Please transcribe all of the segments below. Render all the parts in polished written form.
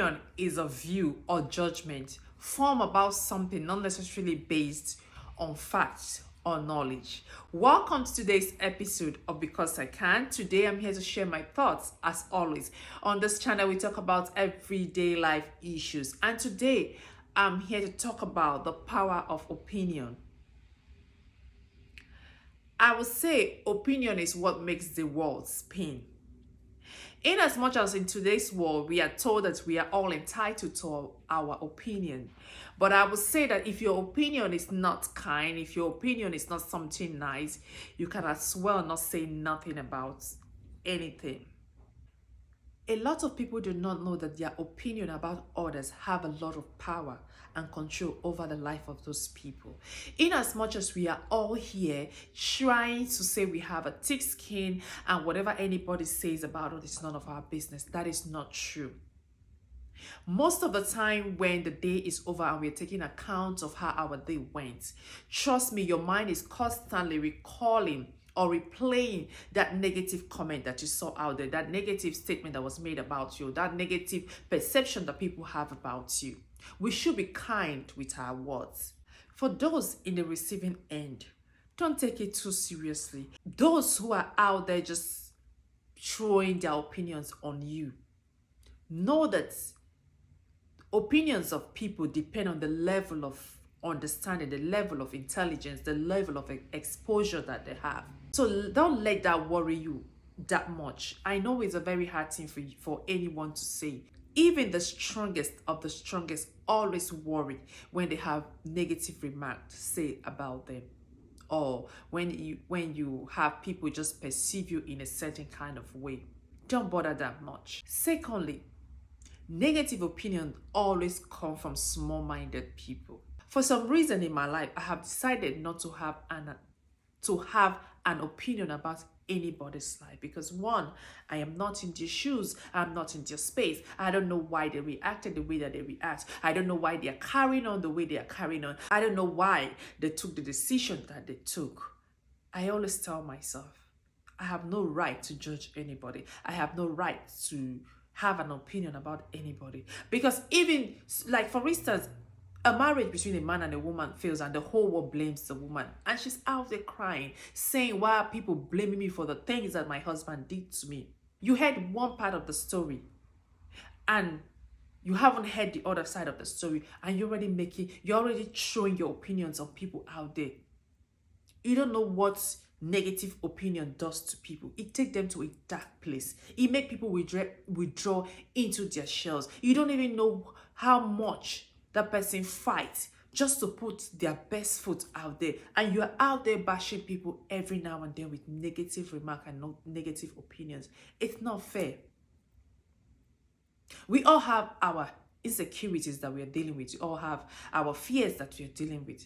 Opinion is a view or judgment formed about something not necessarily based on facts or knowledge. Welcome to today's episode of Because I Can. Today I'm here to share my thoughts as always. On this channel we talk about everyday life issues, and today I'm here to talk about the power of opinion. I would say opinion is what makes the world spin. In as much as in today's world, we are told that we are all entitled to our opinion. But I would say that if your opinion is not kind, if your opinion is not something nice, you can as well not say nothing about anything. A lot of people do not know that their opinion about others have a lot of power and control over the life of those people. In as much as we are all here trying to say we have a thick skin and whatever anybody says about us is none of our business, that is not true. Most of the time when the day is over and we're taking account of how our day went, trust me, your mind is constantly recalling or replaying that negative comment that you saw out there, that negative statement that was made about you, that negative perception that people have about you. We should be kind with our words. For those in the receiving end, don't take it too seriously. Those who are out there just throwing their opinions on you, know that opinions of people depend on the level of understanding, the level of intelligence, the level of exposure that they have. So don't let that worry you that much. I know it's a very hard thing for anyone to say. Even the strongest of the strongest always worry when they have negative remarks to say about them, or when you have people just perceive you in a certain kind of way. Don't bother that much. Secondly, negative opinions always come from small-minded people. For some reason in my life, I have decided not to have an opinion about anybody's life, because one, I am not in their shoes, I'm not in their space. I don't know why they reacted the way that they react. I don't know why they are carrying on the way they are carrying on. I don't know why they took the decision that they took. I always tell myself, I have no right to judge anybody. I have no right to have an opinion about anybody, because even like, for instance, a marriage between a man and a woman fails and the whole world blames the woman, and she's out there crying, saying, why are people blaming me for the things that my husband did to me? You heard one part of the story and you haven't heard the other side of the story, and you're already showing your opinions on people out there. You don't know what negative opinion does to people. It takes them to a dark place. It makes people withdraw into their shells. You don't even know how much that person fights just to put their best foot out there, and you're out there bashing people every now and then with negative remarks and negative opinions. It's not fair. We all have our insecurities that we are dealing with. We all have our fears that we are dealing with.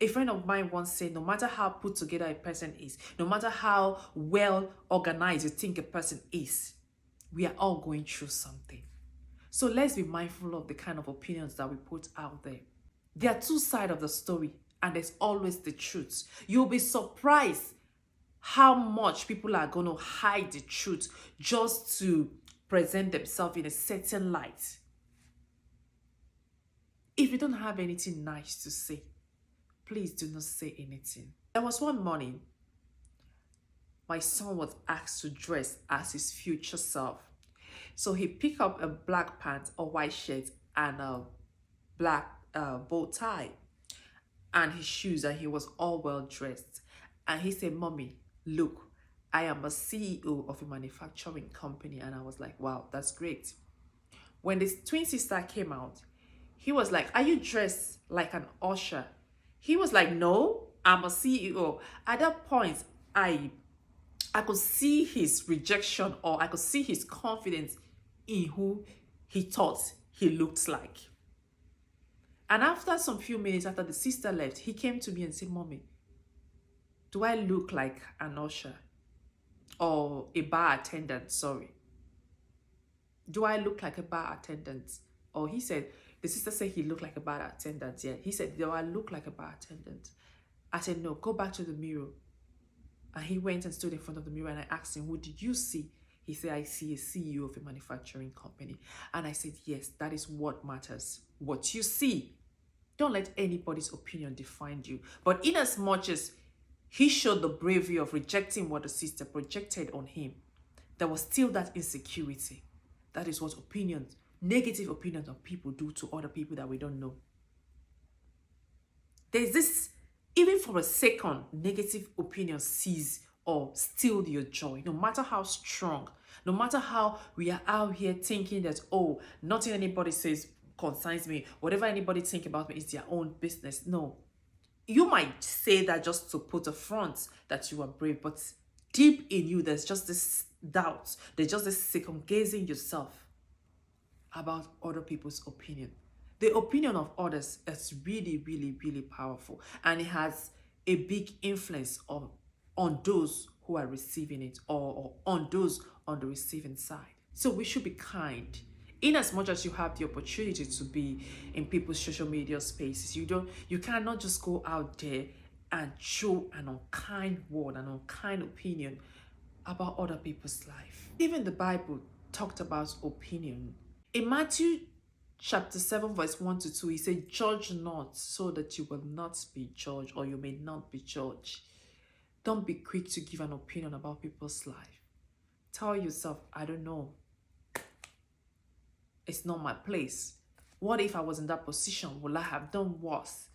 A friend of mine once said, no matter how put together a person is, no matter how well organized you think a person is, we are all going through something. So let's be mindful of the kind of opinions that we put out there. There are two sides of the story, and there's always the truth. You'll be surprised how much people are going to hide the truth just to present themselves in a certain light. If you don't have anything nice to say, please do not say anything. There was one morning, my son was asked to dress as his future self. So he picked up a black pants, a white shirt, and a black bow tie, and his shoes, and he was all well dressed. And he said, Mommy, look, I am a CEO of a manufacturing company. And I was like, wow, that's great. When this twin sister came out, he was like, are you dressed like an usher? He was like, no, I'm a CEO. At that point, I could see his rejection, or I could see his confidence in who he thought he looked like. And after some few minutes after the sister left, he came to me and said, Mommy, do I look like an usher or a bar attendant? Sorry. Do I look like a bar attendant? Or he said, the sister said he looked like a bar attendant. Yeah. He said, do I look like a bar attendant? I said, no, go back to the mirror. And he went and stood in front of the mirror, and I asked him, what did you see? He said, I see a CEO of a manufacturing company. And I said, yes, that is what matters. What you see. Don't let anybody's opinion define you. But in as much as he showed the bravery of rejecting what the sister projected on him, there was still that insecurity. That is what opinions, negative opinions of people do to other people that we don't know. There's this, even for a second, negative opinion seize or steal your joy, no matter how strong, no matter how we are out here thinking that, oh, nothing anybody says concerns me, whatever anybody think about me is their own business. No, you might say that just to put a front that you are brave, but deep in you, there's just this doubt, there's just this second guessing yourself about other people's opinion. The opinion of others is really, really, really powerful, and it has a big influence on those who are receiving it, or on those on the receiving side. So we should be kind. In as much as you have the opportunity to be in people's social media spaces, you cannot just go out there and show an unkind word, an unkind opinion about other people's life. Even the Bible talked about opinion. In Matthew chapter 7 verse 1 to 2, he said, judge not so that you will not be judged, or you may not be judged. Don't be quick to give an opinion about people's life. Tell yourself, I don't know. It's not my place. What if I was in that position? Will I have done worse?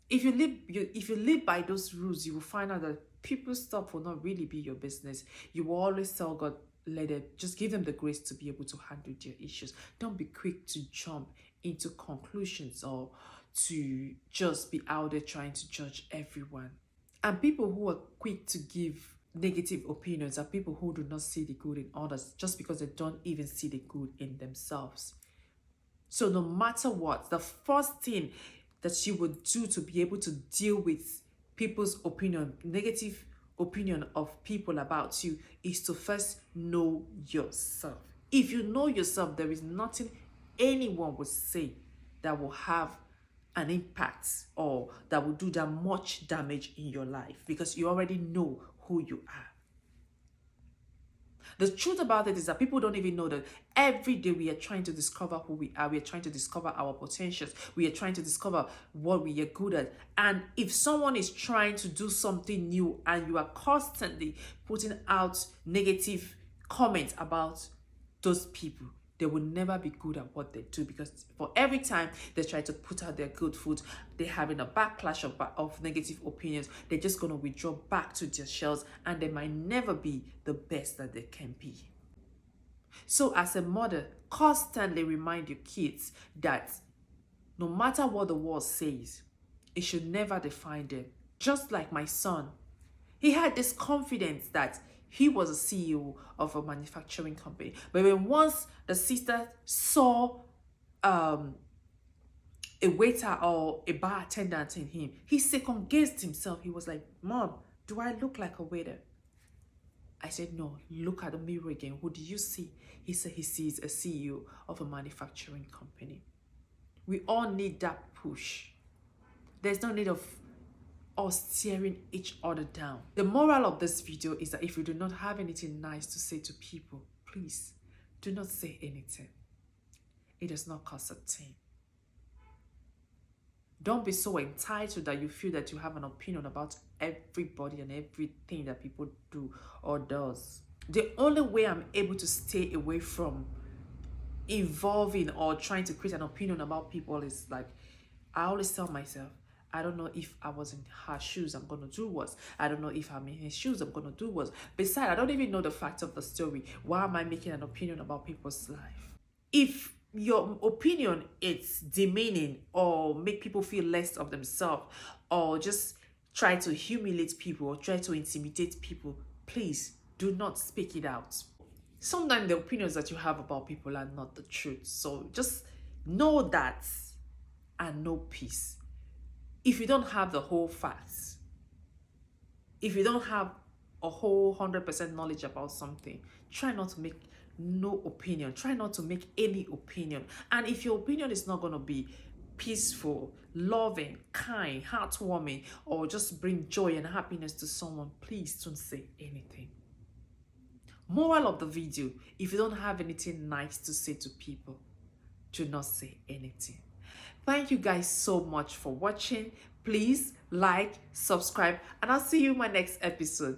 If you live by those rules, you will find out that people's stuff will not really be your business. You will always tell God, let it, just give them the grace to be able to handle their issues. Don't be quick to jump into conclusions or to just be out there trying to judge everyone. And people who are quick to give negative opinions are people who do not see the good in others, just because they don't even see the good in themselves. So no matter what, the first thing that you would do to be able to deal with people's opinion, negative opinion of people about you, is to first know yourself. If you know yourself, there is nothing anyone will say that will have an impact or that will do that much damage in your life, because you already know who you are. The truth about it is that people don't even know that every day we are trying to discover who we are. We are trying to discover our potentials. We are trying to discover what we are good at. And if someone is trying to do something new and you are constantly putting out negative comments about those people, they will never be good at what they do, because for every time they try to put out their good foot, they're having a backlash of negative opinions. They're just going to withdraw back to their shells, and they might never be the best that they can be. So as a mother, constantly remind your kids that no matter what the world says, it should never define them. Just like my son, he had this confidence that he was a CEO of a manufacturing company. But when once the sister saw a waiter or a bar attendant in him, he second-guessed himself. He was like, Mom, do I look like a waiter? I said, no, look at the mirror again. Who do you see? He said he sees a CEO of a manufacturing company. We all need that push. There's no need of us tearing each other down. The moral of this video is that if you do not have anything nice to say to people, please do not say anything. It does not cost a thing. Don't be so entitled that you feel that you have an opinion about everybody and everything that people do or does. The only way I'm able to stay away from involving or trying to create an opinion about people is like, I always tell myself, I don't know if I was in her shoes, I'm going to do worse. I don't know if I'm in his shoes, I'm going to do worse. Besides, I don't even know the facts of the story. Why am I making an opinion about people's life? If your opinion is demeaning or make people feel less of themselves, or just try to humiliate people or try to intimidate people, please do not speak it out. Sometimes the opinions that you have about people are not the truth. So just know that and know peace. If you don't have the whole facts, if you don't have a whole 100% knowledge about something, try not to make no opinion. Try not to make any opinion. And if your opinion is not going to be peaceful, loving, kind, heartwarming, or just bring joy and happiness to someone, please don't say anything. Moral of the video, if you don't have anything nice to say to people, do not say anything. Thank you guys so much for watching. Please like, subscribe, and I'll see you in my next episode.